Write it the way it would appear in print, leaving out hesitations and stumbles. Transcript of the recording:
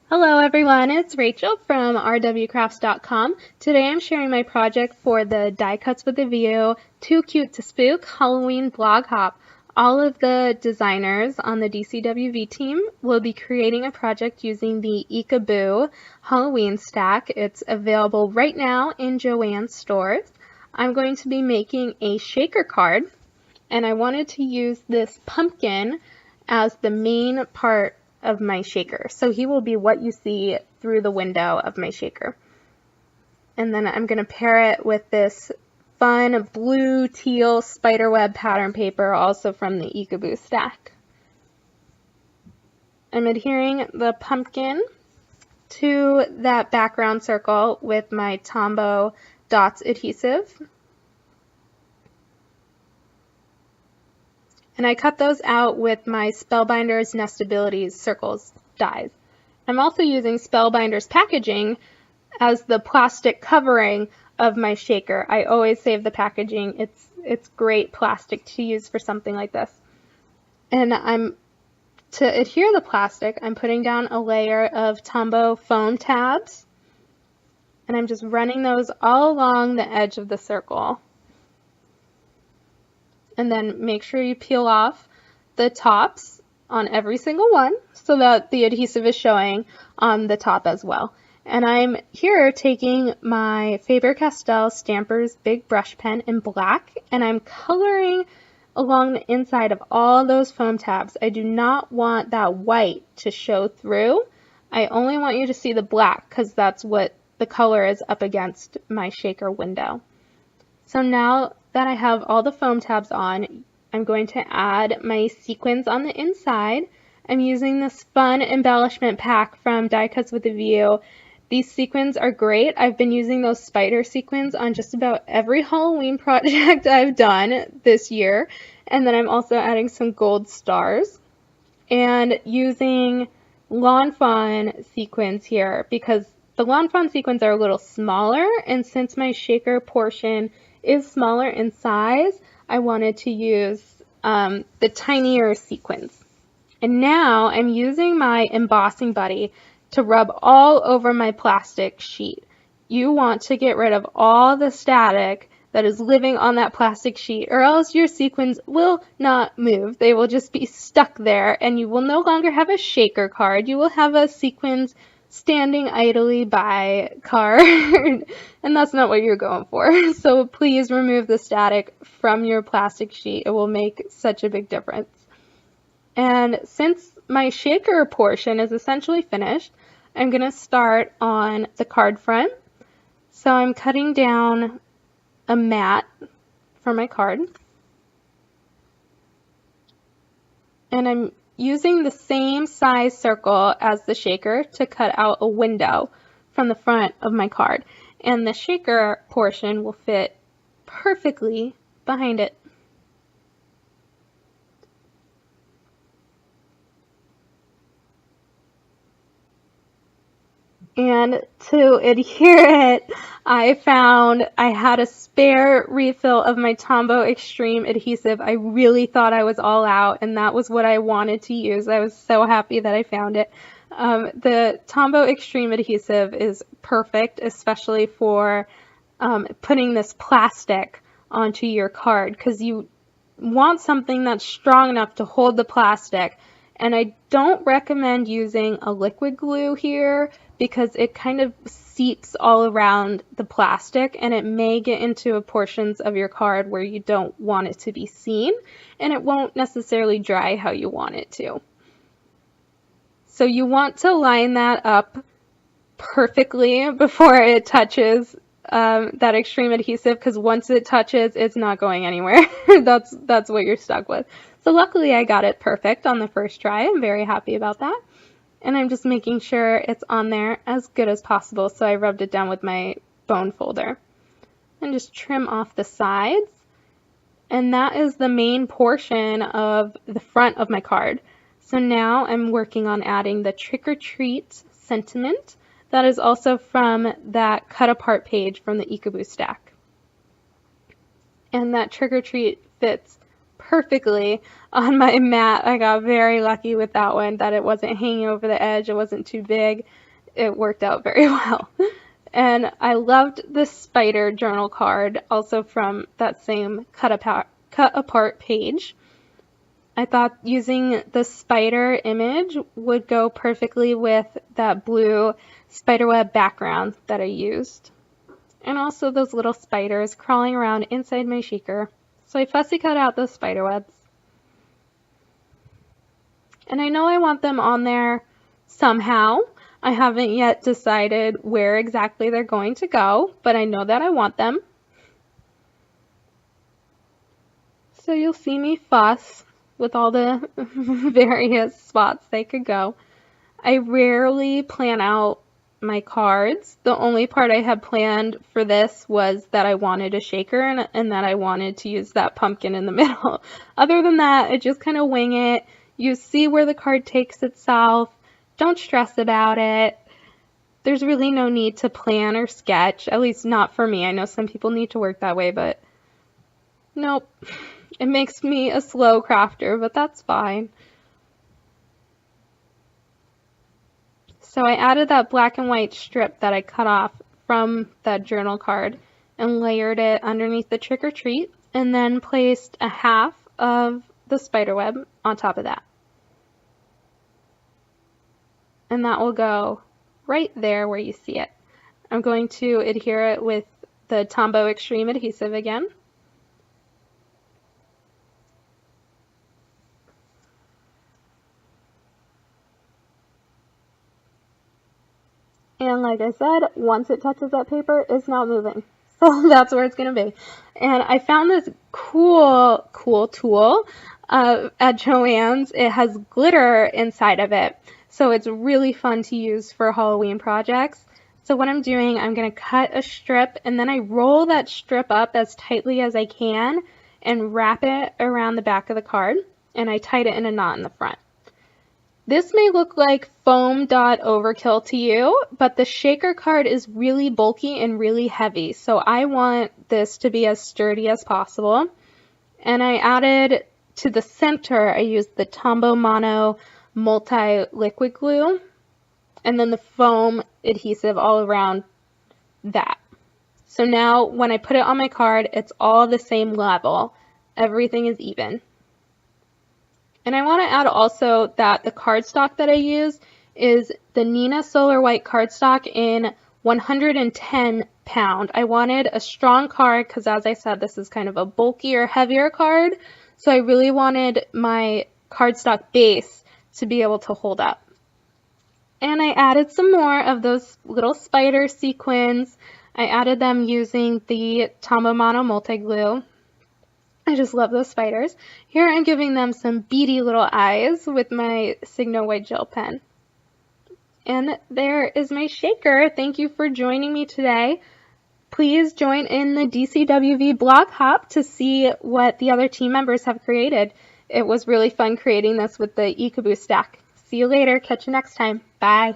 Hello everyone, it's Rachel from rwcrafts.com. Today I'm sharing my project for the Die Cuts with a View Too Cute to Spook Halloween Blog Hop. All of the designers on the DCWV team will be creating a project using the Eek-a-Boo Halloween stack. It's available right now in Joann's stores. I'm going to be making a shaker card, and I wanted to use this pumpkin as the main part of my shaker. So he will be what you see through the window of my shaker. And then I'm going to pair it with this fun blue teal spiderweb pattern paper, also from the Eek-a-Boo stack. I'm adhering the pumpkin to that background circle with my Tombow dots adhesive. And I cut those out with my Spellbinders Nestabilities Circles dies. I'm also using Spellbinders packaging as the plastic covering of my shaker. I always save the packaging. It's great plastic to use for something like this. And to adhere the plastic, I'm putting down a layer of Tombow foam tabs, and I'm just running those all along the edge of the circle. And then make sure you peel off the tops on every single one so that the adhesive is showing on the top as well. And I'm here taking my Faber-Castell Stampers Big Brush Pen in black, and I'm coloring along the inside of all those foam tabs. I do not want that white to show through. I only want you to see the black because that's what the color is up against my shaker window. So now that I have all the foam tabs on, I'm going to add my sequins on the inside. I'm using this fun embellishment pack from Die Cuts with a View. These sequins are great. I've been using those spider sequins on just about every Halloween project I've done this year. And then I'm also adding some gold stars and using Lawn Fawn sequins here because the Lawn Fawn sequins are a little smaller, and since my shaker portion is smaller in size, I wanted to use the tinier sequins. And now I'm using my embossing buddy to rub all over my plastic sheet. You want to get rid of all the static that is living on that plastic sheet, or else your sequins will not move. They will just be stuck there, and you will no longer have a shaker card. You will have a sequins standing idly by card, and that's not what you're going for. So please remove the static from your plastic sheet. It will make such a big difference. And since my shaker portion is essentially finished, I'm going to start on the card front. So I'm cutting down a mat for my card, and I'm using the same size circle as the shaker to cut out a window from the front of my card, and the shaker portion will fit perfectly behind it. And to adhere it, I found I had a spare refill of my Tombow Extreme adhesive. I really thought I was all out, and that was what I wanted to use. I was so happy that I found it. The Tombow Extreme adhesive is perfect, especially for putting this plastic onto your card, because you want something that's strong enough to hold the plastic. And I don't recommend using a liquid glue here because it kind of seeps all around the plastic, and it may get into portions of your card where you don't want it to be seen, and it won't necessarily dry how you want it to. So you want to line that up perfectly before it touches that extreme adhesive, because once it touches, it's not going anywhere. That's what you're stuck with. So luckily I got it perfect on the first try. I'm very happy about that. And I'm just making sure it's on there as good as possible. So I rubbed it down with my bone folder. And just trim off the sides. And that is the main portion of the front of my card. So now I'm working on adding the trick or treat sentiment. That is also from that cut apart page from the Eek-a-Boo stack. And that trick or treat fits perfectly on my mat. I got very lucky with that one, that it wasn't hanging over the edge. It wasn't too big. It worked out very well. And I loved the spider journal card, also from that same cut apart page. I thought using the spider image would go perfectly with that blue spiderweb background that I used. And also those little spiders crawling around inside my shaker. So I fussy cut out those spider webs. And I know I want them on there somehow. I haven't yet decided where exactly they're going to go, but I know that I want them. So you'll see me fuss with all the various spots they could go. I rarely plan out my cards. The only part I had planned for this was that I wanted a shaker and that I wanted to use that pumpkin in the middle. Other than that, I just kind of wing it. You see where the card takes itself. Don't stress about it. There's really no need to plan or sketch, at least not for me. I know some people need to work that way, but nope. It makes me a slow crafter, but that's fine. So I added that black and white strip that I cut off from that journal card and layered it underneath the trick or treat, and then placed a half of the spider web on top of that. And that will go right there where you see it. I'm going to adhere it with the Tombow Extreme adhesive again. And like I said, once it touches that paper, it's not moving. So that's where it's going to be. And I found this cool tool at Joann's. It has glitter inside of it. So it's really fun to use for Halloween projects. So what I'm doing, I'm going to cut a strip and then I roll that strip up as tightly as I can and wrap it around the back of the card. And I tied it in a knot in the front. This may look like foam dot overkill to you, but the shaker card is really bulky and really heavy. So I want this to be as sturdy as possible. And I added to the center, I used the Tombow Mono multi-liquid glue, and then the foam adhesive all around that. So now when I put it on my card, it's all the same level. Everything is even. And I want to add also that the cardstock that I use is the Nina Solar White cardstock in 110 pound. I wanted a strong card because, as I said, this is kind of a bulkier, heavier card. So I really wanted my cardstock base to be able to hold up. And I added some more of those little spider sequins. I added them using the Tombow Mono multi-glue. I just love those spiders. Here I'm giving them some beady little eyes with my Signo White Gel pen. And there is my shaker. Thank you for joining me today. Please join in the DCWV blog hop to see what the other team members have created. It was really fun creating this with the Eek-a-Boo stack. See you later. Catch you next time. Bye.